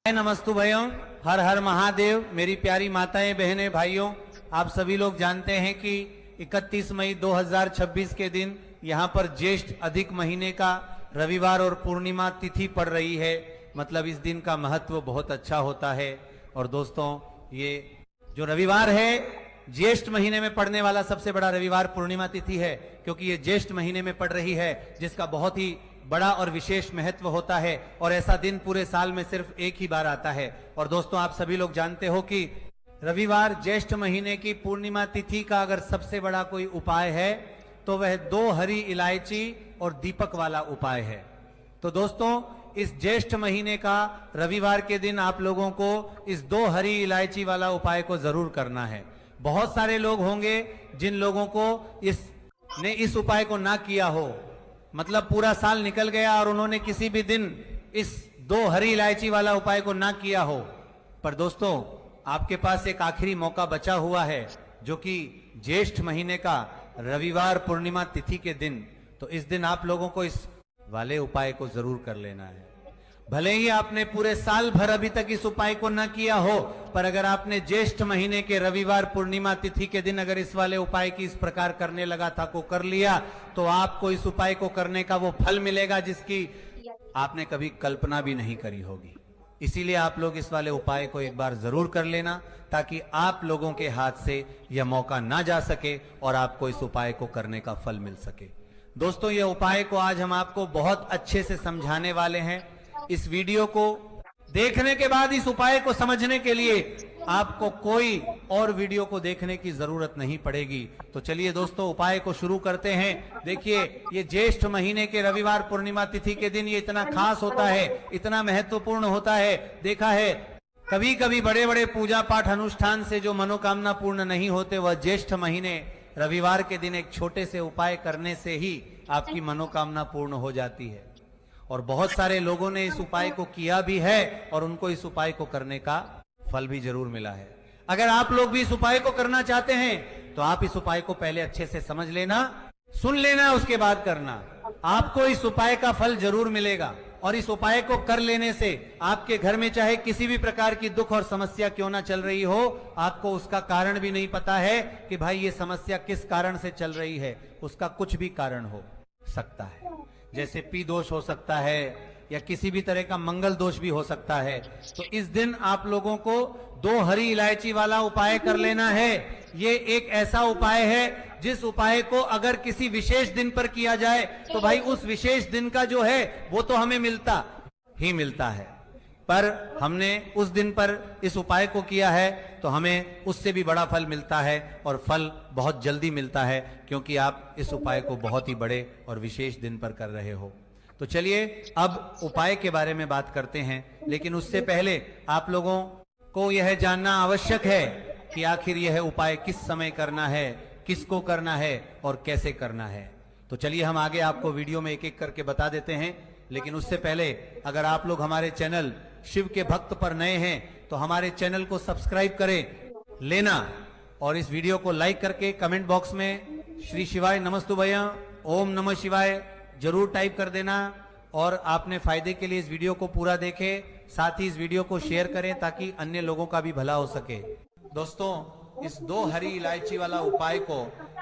नमस्तु भैयों, हर हर महादेव। मेरी प्यारी माताएं, बहनें, भाइयों, आप सभी लोग जानते हैं कि 31 मई 2026 के दिन यहाँ पर ज्येष्ठ अधिक महीने का रविवार और पूर्णिमा तिथि पड़ रही है। मतलब इस दिन का महत्व बहुत अच्छा होता है। और दोस्तों, ये जो रविवार है ज्येष्ठ महीने में पड़ने वाला सबसे बड़ा रविवार पूर्णिमा तिथि है, क्योंकि ये ज्येष्ठ महीने में पड़ रही है, जिसका बहुत ही बड़ा और विशेष महत्व होता है। और ऐसा दिन पूरे साल में सिर्फ एक ही बार आता है। और दोस्तों, आप सभी लोग जानते हो कि रविवार ज्येष्ठ महीने की पूर्णिमा तिथि का अगर सबसे बड़ा कोई उपाय है तो वह 2 हरी इलायची और दीपक वाला उपाय है। तो दोस्तों, इस ज्येष्ठ महीने का रविवार के दिन आप लोगों को इस 2 हरी इलायची वाला उपाय को जरूर करना है। बहुत सारे लोग होंगे जिन लोगों को इस उपाय को ना किया हो, मतलब पूरा साल निकल गया और उन्होंने किसी भी दिन इस 2 हरी इलायची वाला उपाय को ना किया हो। पर दोस्तों, आपके पास एक आखिरी मौका बचा हुआ है, जो कि ज्येष्ठ महीने का रविवार पूर्णिमा तिथि के दिन। तो इस दिन आप लोगों को इस वाले उपाय को जरूर कर लेना है। भले ही आपने पूरे साल भर अभी तक इस उपाय को न किया हो, पर अगर आपने ज्येष्ठ महीने के रविवार पूर्णिमा तिथि के दिन अगर इस वाले उपाय की इस प्रकार करने लगा था को कर लिया, तो आपको इस उपाय को करने का वो फल मिलेगा जिसकी आपने कभी कल्पना भी नहीं करी होगी। इसीलिए आप लोग इस वाले उपाय को एक बार जरूर कर लेना, ताकि आप लोगों के हाथ से यह मौका ना जा सके और आपको इस उपाय को करने का फल मिल सके। दोस्तों, यह उपाय को आज हम आपको बहुत अच्छे से समझाने वाले हैं। इस वीडियो को देखने के बाद इस उपाय को समझने के लिए आपको कोई और वीडियो को देखने की जरूरत नहीं पड़ेगी। तो चलिए दोस्तों, उपाय को शुरू करते हैं। देखिए, ये ज्येष्ठ महीने के रविवार पूर्णिमा तिथि के दिन ये इतना खास होता है, इतना महत्वपूर्ण होता है। देखा है, कभी कभी बड़े बड़े पूजा पाठ अनुष्ठान से जो मनोकामना पूर्ण नहीं होते, वह ज्येष्ठ महीने रविवार के दिन एक छोटे से उपाय करने से ही आपकी मनोकामना पूर्ण हो जाती है। और बहुत सारे लोगों ने इस उपाय को किया भी है और उनको इस उपाय को करने का फल भी जरूर मिला है। अगर आप लोग भी इस उपाय को करना चाहते हैं तो आप इस उपाय को पहले अच्छे से समझ लेना, सुन लेना, उसके बाद करना। आपको इस उपाय का फल जरूर मिलेगा। और इस उपाय को कर लेने से आपके घर में चाहे किसी भी प्रकार की दुख और समस्या क्यों ना चल रही हो, आपको उसका कारण भी नहीं पता है कि भाई ये समस्या किस कारण से चल रही है। उसका कुछ भी कारण हो सकता है, जैसे पी दोष हो सकता है या किसी भी तरह का मंगल दोष भी हो सकता है। तो इस दिन आप लोगों को 2 हरी इलायची वाला उपाय कर लेना है। ये एक ऐसा उपाय है जिस उपाय को अगर किसी विशेष दिन पर किया जाए तो भाई उस विशेष दिन का जो है वो तो हमें मिलता ही मिलता है, पर हमने उस दिन पर इस उपाय को किया है तो हमें उससे भी बड़ा फल मिलता है, और फल बहुत जल्दी मिलता है, क्योंकि आप इस उपाय को बहुत ही बड़े और विशेष दिन पर कर रहे हो। तो चलिए अब उपाय के बारे में बात करते हैं। लेकिन उससे पहले आप लोगों को यह जानना आवश्यक है कि आखिर यह उपाय किस समय करना है, किसको करना है और कैसे करना है। तो चलिए हम आगे आपको वीडियो में एक एक करके बता देते हैं। लेकिन उससे पहले अगर आप लोग हमारे चैनल शिव के भक्त पर नए हैं तो हमारे चैनल को सब्सक्राइब करें लेना, और इस वीडियो को लाइक करके कमेंट बॉक्स में श्री शिवाय नमस्तु भैया, ओम नमः शिवाय जरूर टाइप कर देना। और आपने फायदे के लिए इस वीडियो को पूरा देखें, साथ ही इस वीडियो को शेयर करें ताकि अन्य लोगों का भी भला हो सके। दोस्तों, इस 2 हरी इलायची वाला उपाय को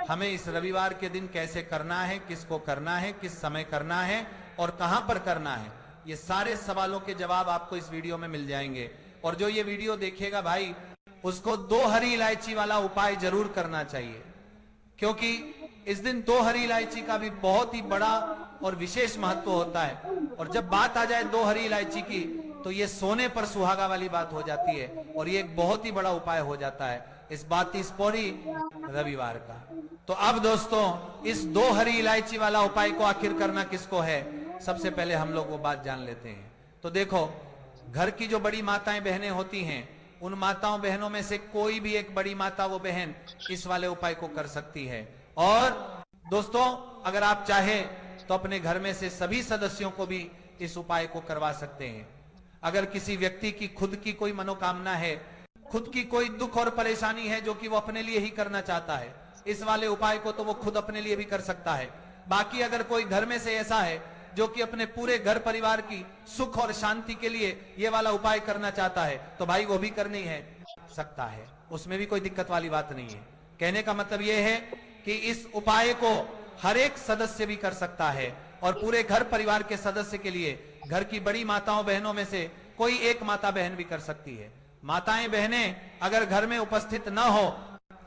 हमें इस रविवार के दिन कैसे करना है, किसको करना है, किस समय करना है और कहां पर करना है, ये सारे सवालों के जवाब आपको इस वीडियो में मिल जाएंगे। और जो ये वीडियो देखेगा भाई, उसको 2 हरी इलायची वाला उपाय जरूर करना चाहिए, क्योंकि इस दिन 2 हरी इलायची का भी बहुत ही बड़ा और विशेष महत्व होता है। और जब बात आ जाए 2 हरी इलायची की, तो ये सोने पर सुहागा वाली बात हो जाती है और ये एक बहुत ही बड़ा उपाय हो जाता है इस 32 पौरी रविवार का। तो अब दोस्तों, इस 2 हरी इलायची वाला उपाय को आखिर करना किसको है, सबसे पहले हम लोग वो बात जान लेते हैं। तो देखो, घर की जो बड़ी माताएं बहनें होती हैं, उन माताओं बहनों में से कोई भी एक बड़ी माता वो बहन इस वाले उपाय को कर सकती है। और दोस्तों, अगर आप चाहे तो अपने घर में से सभी सदस्यों को भी इस उपाय को करवा सकते हैं। अगर किसी व्यक्ति की खुद की कोई मनोकामना है, खुद की कोई दुख और परेशानी है जो कि वो अपने लिए ही करना चाहता है, इस वाले उपाय को तो वो खुद अपने लिए भी कर सकता है। बाकी अगर कोई घर में से ऐसा है जो कि अपने पूरे घर परिवार की सुख और शांति के लिए ये वाला उपाय करना चाहता है, तो भाई वो भी करनी है सकता है, उसमें भी कोई दिक्कत वाली बात नहीं है। कहने का मतलब ये है कि इस उपाय को हर एक सदस्य भी कर सकता है और पूरे घर परिवार के सदस्य के लिए घर की बड़ी माताओं बहनों में से कोई एक माता बहन भी कर सकती है। माताएं बहनें अगर घर में उपस्थित न हो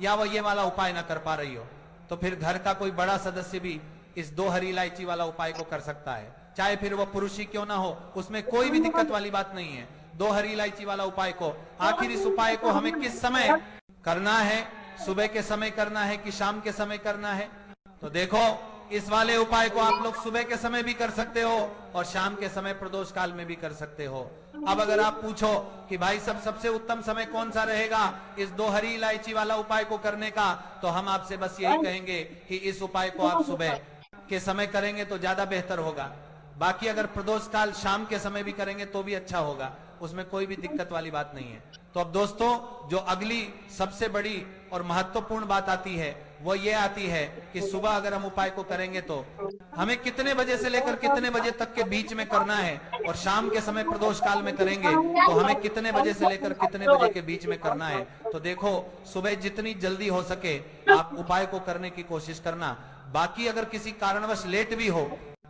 या वो ये वाला उपाय न कर पा रही हो, तो फिर घर का कोई बड़ा सदस्य भी इस 2 हरी इलायची वाला उपाय को कर सकता है, चाहे फिर वो पुरुष ही क्यों ना हो, उसमें कोई भी दिक्कत वाली बात नहीं है। 2 हरी इलायची वाला उपाय को, आखिर इस उपाय को हमें किस समय करना है, सुबह के समय करना है कि शाम के समय करना है? तो देखो, इस वाले उपाय को आप लोग सुबह के समय भी कर सकते हो और शाम के समय प्रदोष काल में भी कर सकते हो। अब अगर आप पूछो कि भाई सबसे उत्तम समय कौन सा रहेगा इस 2 हरी इलायची वाला उपाय को करने का, तो हम आपसे बस यही कहेंगे कि इस उपाय को आप सुबह के समय करेंगे तो ज्यादा बेहतर होगा। बाकी अगर प्रदोष काल शाम के समय भी करेंगे तो भी अच्छा होगा, उसमें कोई भी दिक्कत वाली बात नहीं है। तो अब दोस्तों, जो अगली सबसे बड़ी और महत्वपूर्ण बात आती है वो ये आती है कि सुबह अगर हम उपाय को करेंगे तो हमें कितने बजे से लेकर कितने बजे तक के बीच में करना है, और शाम के समय प्रदोष काल में करेंगे तो हमें कितने बजे से लेकर कितने बजे के बीच में करना है। तो देखो, सुबह जितनी जल्दी हो सके आप उपाय को करने की कोशिश करना। बाकी अगर किसी कारणवश लेट भी हो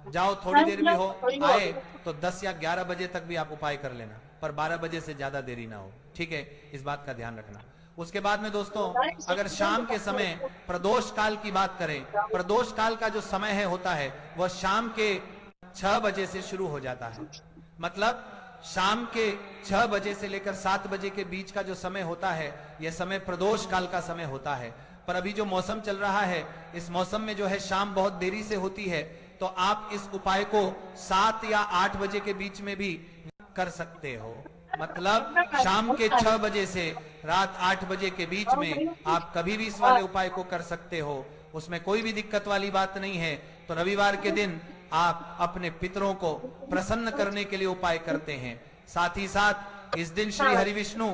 जाओ, थोड़ी देर भी हो आए, तो 10 या 11 बजे तक भी आप उपाय कर लेना, पर 12 बजे से ज्यादा देरी ना हो, ठीक है? इस बात का ध्यान रखना। उसके बाद में दोस्तों, अगर शाम के समय प्रदोष काल की बात करें, प्रदोष काल का जो समय है होता है वह शाम के 6 बजे से शुरू हो जाता है। मतलब शाम के 6 बजे से लेकर 7 बजे के बीच का जो समय होता है, यह समय प्रदोष काल का समय होता है। पर अभी जो मौसम चल रहा है, इस मौसम में जो है शाम बहुत देरी से होती है, तो आप इस उपाय को 7 या 8 बजे के बीच में भी कर सकते हो। मतलब शाम के 6 बजे से रात 8 बजे के बीच में आप कभी भी इस वाले उपाय को कर सकते हो, उसमें कोई भी दिक्कत वाली बात नहीं है। तो रविवार के दिन आप अपने पितरों को प्रसन्न करने के लिए उपाय करते हैं। साथ ही साथ इस दिन श्री हरि विष्णु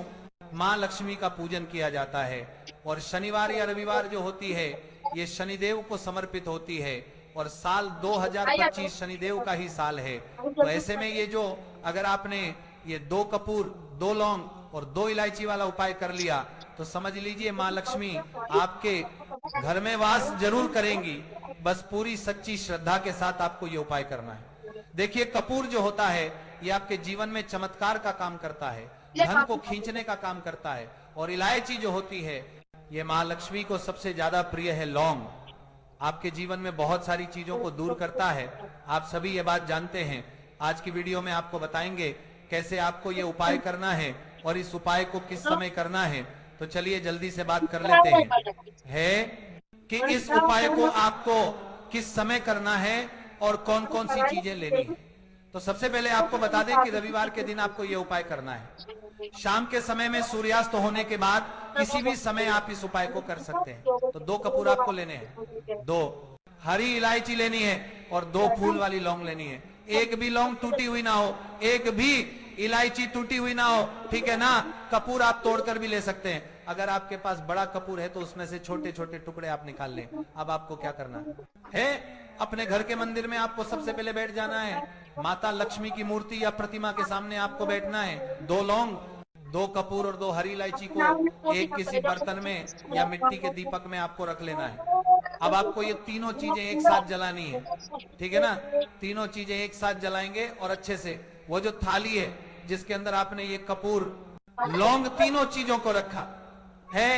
मां लक्ष्मी का पूजन किया जाता है, और शनिवार या रविवार जो होती है ये शनिदेव को समर्पित होती है, और साल 2025 शनिदेव का ही साल है। तो ऐसे में ये जो अगर आपने ये 2 कपूर, 2 लौंग और 2 इलायची वाला उपाय कर लिया, तो समझ लीजिए मां लक्ष्मी आपके घर में वास जरूर करेंगी। बस पूरी सच्ची श्रद्धा के साथ आपको ये उपाय करना है। देखिए, कपूर जो होता है ये आपके जीवन में चमत्कार का काम करता है, धन को खींचने का काम करता है, और इलायची जो होती है ये महालक्ष्मी को सबसे ज्यादा प्रिय है। लौंग आपके जीवन में बहुत सारी चीजों को दूर करता है, आप सभी ये बात जानते हैं। आज की वीडियो में आपको बताएंगे कैसे आपको ये उपाय करना है और इस उपाय को किस समय करना है। तो चलिए जल्दी से बात कर लेते हैं कि इस उपाय को आपको किस समय करना है और कौन कौन सी चीजें लेनी है। तो सबसे पहले आपको बता दें कि रविवार के दिन आपको यह उपाय करना है। शाम के समय में सूर्यास्त होने के बाद किसी भी समय आप इस उपाय को कर सकते हैं। तो 2 कपूर आपको लेने हैं, 2 हरी इलायची लेनी है और 2 फूल वाली लौंग लेनी है। एक भी लौंग टूटी हुई ना हो, एक भी इलायची टूटी हुई ना हो, ठीक है ना? कपूर आप तोड़कर भी ले सकते हैं। अगर आपके पास बड़ा कपूर है तो उसमें से छोटे छोटे टुकड़े आप निकाल लें। अब आपको क्या करना है, अपने घर के मंदिर में आपको सबसे पहले बैठ जाना है। माता लक्ष्मी की मूर्ति या प्रतिमा के सामने आपको बैठना है। 2 लौंग, 2 कपूर और 2 हरी इलायची को एक किसी बर्तन में या मिट्टी के दीपक में आपको रख लेना है। अब आपको ये तीनों चीजें एक साथ जलानी है, ठीक है ना? तीनों चीजें एक साथ जलाएंगे और अच्छे से वो जो थाली है जिसके अंदर आपने ये कपूर, लौंग, तीनों चीजों को रखा है,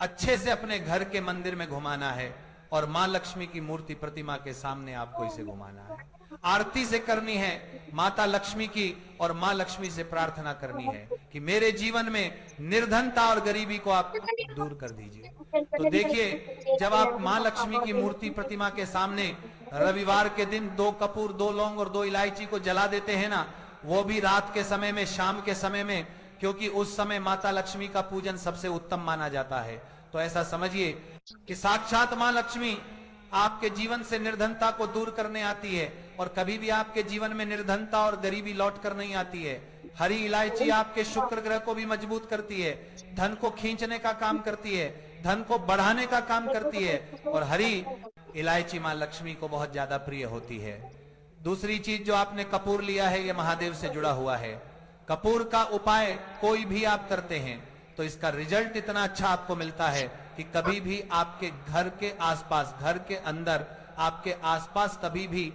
अच्छे से अपने घर के मंदिर में घुमाना है और मां लक्ष्मी की मूर्ति प्रतिमा के सामने आपको इसे घुमाना है। आरती से करनी है माता लक्ष्मी की और मां लक्ष्मी से प्रार्थना करनी है कि मेरे जीवन में निर्धनता और गरीबी को आप दूर कर दीजिए। तो देखिए, जब आप मां लक्ष्मी की मूर्ति प्रतिमा के सामने रविवार के दिन 2 कपूर, 2 लौंग और 2 इलायची को जला देते हैं ना, वो भी रात के समय में, शाम के समय में, क्योंकि उस समय माता लक्ष्मी का पूजन सबसे उत्तम माना जाता है। तो ऐसा समझिए कि साक्षात मां लक्ष्मी आपके जीवन से निर्धनता को दूर करने आती है, और कभी भी आपके जीवन में निर्धनता और गरीबी लौट कर नहीं आती है। हरी इलायची आपके शुक्र ग्रह को भी मजबूत करती है, धन को खींचने का काम करती है, धन को बढ़ाने का काम करती है, और हरी इलायची मां लक्ष्मी को बहुत ज्यादा प्रिय होती है। दूसरी चीज जो आपने कपूर लिया है, ये महादेव से जुड़ा हुआ है। कपूर का उपाय कोई भी आप करते हैं तो इसका रिजल्ट इतना अच्छा आपको मिलता है कि कभी भी आपके घर के आसपास, घर के अंदर, आपके आसपास कभी भी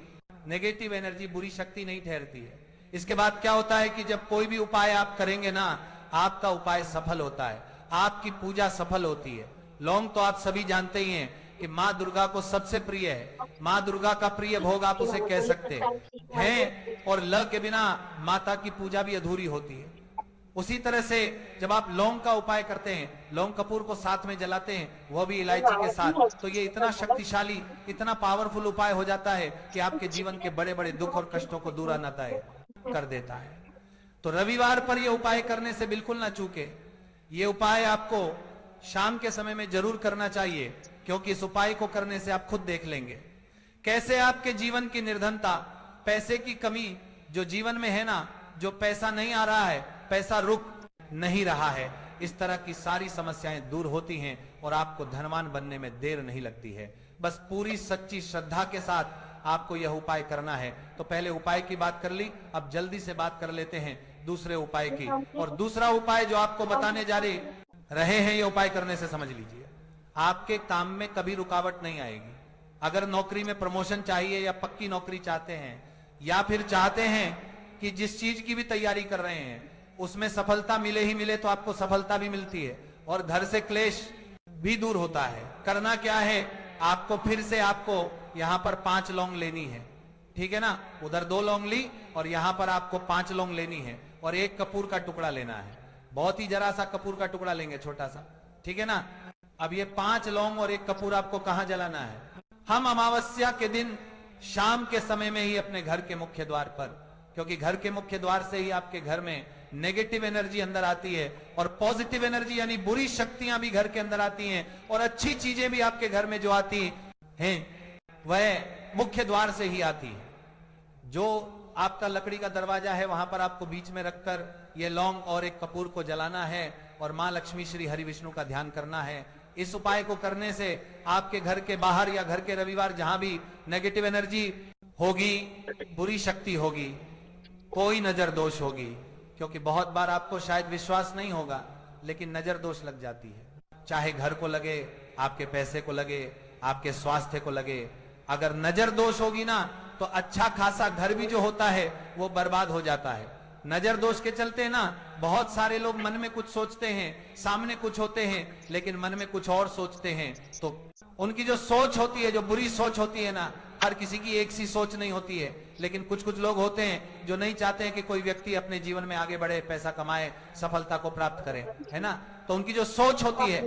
नेगेटिव एनर्जी, बुरी शक्ति नहीं ठहरती है। इसके बाद क्या होता है कि जब कोई भी उपाय आप करेंगे ना, आपका उपाय सफल होता है, आपकी पूजा सफल होती है। लौंग तो आप सभी जानते ही हैं कि माँ दुर्गा को सबसे प्रिय है। माँ दुर्गा का प्रिय भोग आप उसे कह सकते हैं, और ल के बिना माता की पूजा भी अधूरी होती है। उसी तरह से जब आप लौंग का उपाय करते हैं, लौंग कपूर को साथ में जलाते हैं, वह भी इलायची के साथ, तो ये इतना शक्तिशाली, इतना पावरफुल उपाय हो जाता है कि आपके जीवन के बड़े बड़े दुख और कष्टों को दूर आनाता है, कर देता है। तो रविवार पर यह उपाय करने से बिल्कुल ना चूके। ये उपाय आपको शाम के समय में जरूर करना चाहिए, क्योंकि इस उपाय को करने से आप खुद देख लेंगे कैसे आपके जीवन की निर्धनता, पैसे की कमी जो जीवन में है ना, जो पैसा नहीं आ रहा है, पैसा रुक नहीं रहा है, इस तरह की सारी समस्याएं दूर होती हैं और आपको धनवान बनने में देर नहीं लगती है। बस पूरी सच्ची श्रद्धा के साथ आपको यह उपाय करना है। तो पहले उपाय की बात कर ली, अब जल्दी से बात कर लेते हैं दूसरे उपाय की। और दूसरा उपाय जो आपको बताने जा रहे हैं, ये उपाय करने से समझ लीजिए, आपके काम में कभी रुकावट नहीं आएगी। अगर नौकरी में प्रमोशन चाहिए, या पक्की नौकरी चाहते हैं, या फिर चाहते हैं कि जिस चीज की भी तैयारी कर रहे हैं उसमें सफलता मिले ही मिले, तो आपको सफलता भी मिलती है और घर से क्लेश भी दूर होता है। करना क्या है, आपको फिर से आपको यहां पर 5 लौंग लेनी है, ठीक है ना। उधर 2 लौंग ली और यहां पर आपको 5 लौंग लेनी है, और 1 कपूर का टुकड़ा लेना है। बहुत ही जरा सा कपूर का टुकड़ा लेंगे, छोटा सा, ठीक है ना। अब ये 5 लौंग और 1 कपूर आपको कहां जलाना है? हम अमावस्या के दिन शाम के समय में ही अपने घर के मुख्य द्वार पर, क्योंकि घर के मुख्य द्वार से ही आपके घर में नेगेटिव एनर्जी अंदर आती है, और पॉजिटिव एनर्जी यानी बुरी शक्तियां भी घर के अंदर आती हैं, और अच्छी चीजें भी आपके घर में जो आती हैं वह मुख्य द्वार से ही आती है। जो आपका लकड़ी का दरवाजा है, वहां पर आपको बीच में रखकर ये लौंग और 1 कपूर को जलाना है, और मां लक्ष्मी श्री हरि विष्णु का ध्यान करना है। इस उपाय को करने से आपके घर के बाहर या घर के रविवार जहां भी नेगेटिव एनर्जी होगी, बुरी शक्ति होगी, कोई नजर दोष होगी, क्योंकि बहुत बार आपको शायद विश्वास नहीं होगा, लेकिन नजर दोष लग जाती है। चाहे घर को लगे, आपके पैसे को लगे, आपके स्वास्थ्य को लगे, अगर नजर दोष होगी ना, तो अच्छा खासा घर भी जो होता है वो बर्बाद हो जाता है। नजर दोष के चलते ना बहुत सारे लोग मन में कुछ सोचते हैं, सामने कुछ होते हैं, लेकिन मन में कुछ और सोचते हैं। तो उनकी जो सोच होती है, जो बुरी सोच होती है ना, हर किसी की एक सी सोच नहीं होती है, लेकिन कुछ कुछ लोग होते हैं जो नहीं चाहते हैं कि कोई व्यक्ति अपने जीवन में आगे बढ़े, पैसा कमाए, सफलता को प्राप्त करे, है ना। तो उनकी जो सोच होती है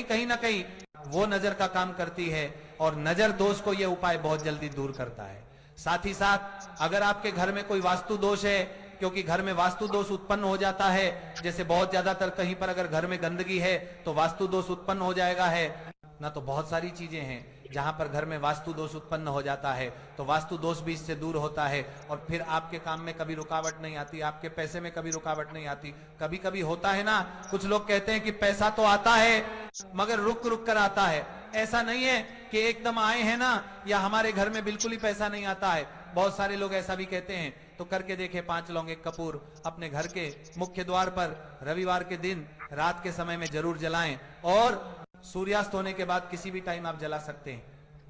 कहीं ना कहीं वो नजर का काम करती है, और नजर दोष को यह उपाय बहुत जल्दी दूर करता है। साथ ही साथ अगर आपके घर में कोई वास्तु दोष है, क्योंकि घर में वास्तु दोष उत्पन्न हो जाता है, जैसे बहुत ज्यादातर कहीं पर अगर घर में गंदगी है तो वास्तु दोष उत्पन्न हो जाएगा है ना। तो बहुत सारी चीजें हैं जहां पर घर में वास्तु दोष उत्पन्न हो जाता है, तो वास्तु दोष भी इससे दूर होता है, और फिर आपके काम में कभी रुकावट नहीं आती, आपके पैसे में कभी रुकावट नहीं आती। कभी कभी होता है ना, कुछ लोग कहते हैं कि पैसा तो आता है मगर रुक रुक कर आता है। ऐसा नहीं है कि एकदम आए हैं ना, या हमारे घर में बिल्कुल ही पैसा नहीं आता है। बहुत सारे लोग ऐसा भी कहते हैं। तो करके देखे 5 लौंग 1 कपूर अपने घर के मुख्य द्वार पर रविवार के दिन रात के समय में जरूर जलाएं, और सूर्यास्त होने के बाद किसी भी टाइम आप जला सकते हैं।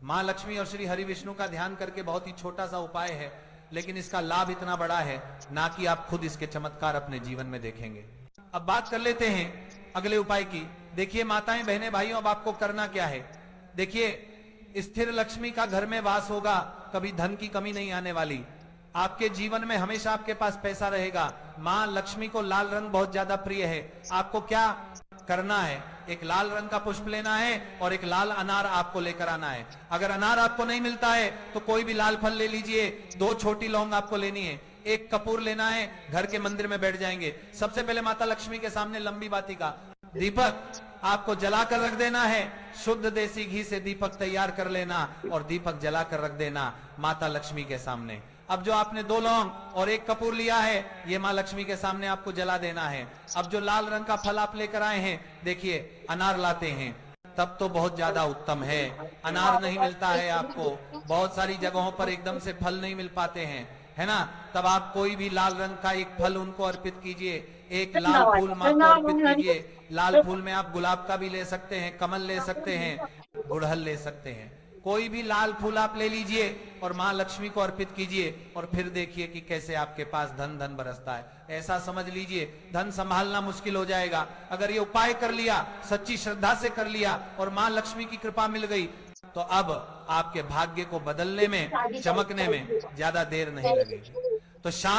मां लक्ष्मी और श्री हरि विष्णु का ध्यान करके बहुत ही छोटा सा उपाय है, लेकिन इसका लाभ इतना बड़ा है ना कि आप खुद इसके चमत्कार अपने जीवन में देखेंगे। अब बात कर लेते हैं अगले उपाय की। देखिए माताएं, बहनें, भाइयों, अब आपको करना क्या है। देखिए, स्थिर लक्ष्मी का घर में वास होगा, कभी धन की कमी नहीं आने वाली। आपके जीवन में हमेशा आपके पास पैसा रहेगा। मां लक्ष्मी को लाल रंग बहुत ज्यादा प्रिय है। आपको क्या करना है, एक लाल रंग का पुष्प लेना है और एक लाल अनार आपको लेकर आना है। अगर अनार आपको नहीं मिलता है तो कोई भी लाल फल ले लीजिए। 2 छोटी लौंग आपको लेनी है, 1 कपूर लेना है। घर के मंदिर में बैठ जाएंगे, सबसे पहले माता लक्ष्मी के सामने लंबी बाती का दीपक आपको जलाकर रख देना है। शुद्ध देसी घी से दीपक तैयार कर लेना और दीपक जलाकर रख देना माता लक्ष्मी के सामने। अब जो आपने 2 लौंग और 1 कपूर लिया है, ये मां लक्ष्मी के सामने आपको जला देना है। अब जो लाल रंग का फल आप लेकर आए हैं, देखिए अनार लाते हैं, तब तो बहुत ज्यादा उत्तम है। अनार नहीं मिलता है आपको, बहुत सारी जगहों पर एकदम से फल नहीं मिल पाते हैं, है ना, तब आप कोई भी लाल रंग का एक फल उनको अर्पित कीजिए, एक लाल फूल माँ को अर्पित कीजिए। लाल फूल में आप गुलाब का भी ले सकते हैं, कमल ले सकते हैं, गुड़हल ले सकते हैं, कोई भी लाल फूल आप ले लीजिए और माँ लक्ष्मी को अर्पित कीजिए, और फिर देखिए कि कैसे आपके पास धन धन बरसता है। ऐसा समझ लीजिए धन संभालना मुश्किल हो जाएगा। अगर ये उपाय कर लिया, सच्ची श्रद्धा से कर लिया और माँ लक्ष्मी की कृपा मिल गई, तो अब आपके भाग्य को बदलने में, चमकने में ज्यादा देर नहीं लगेगी। तो शाम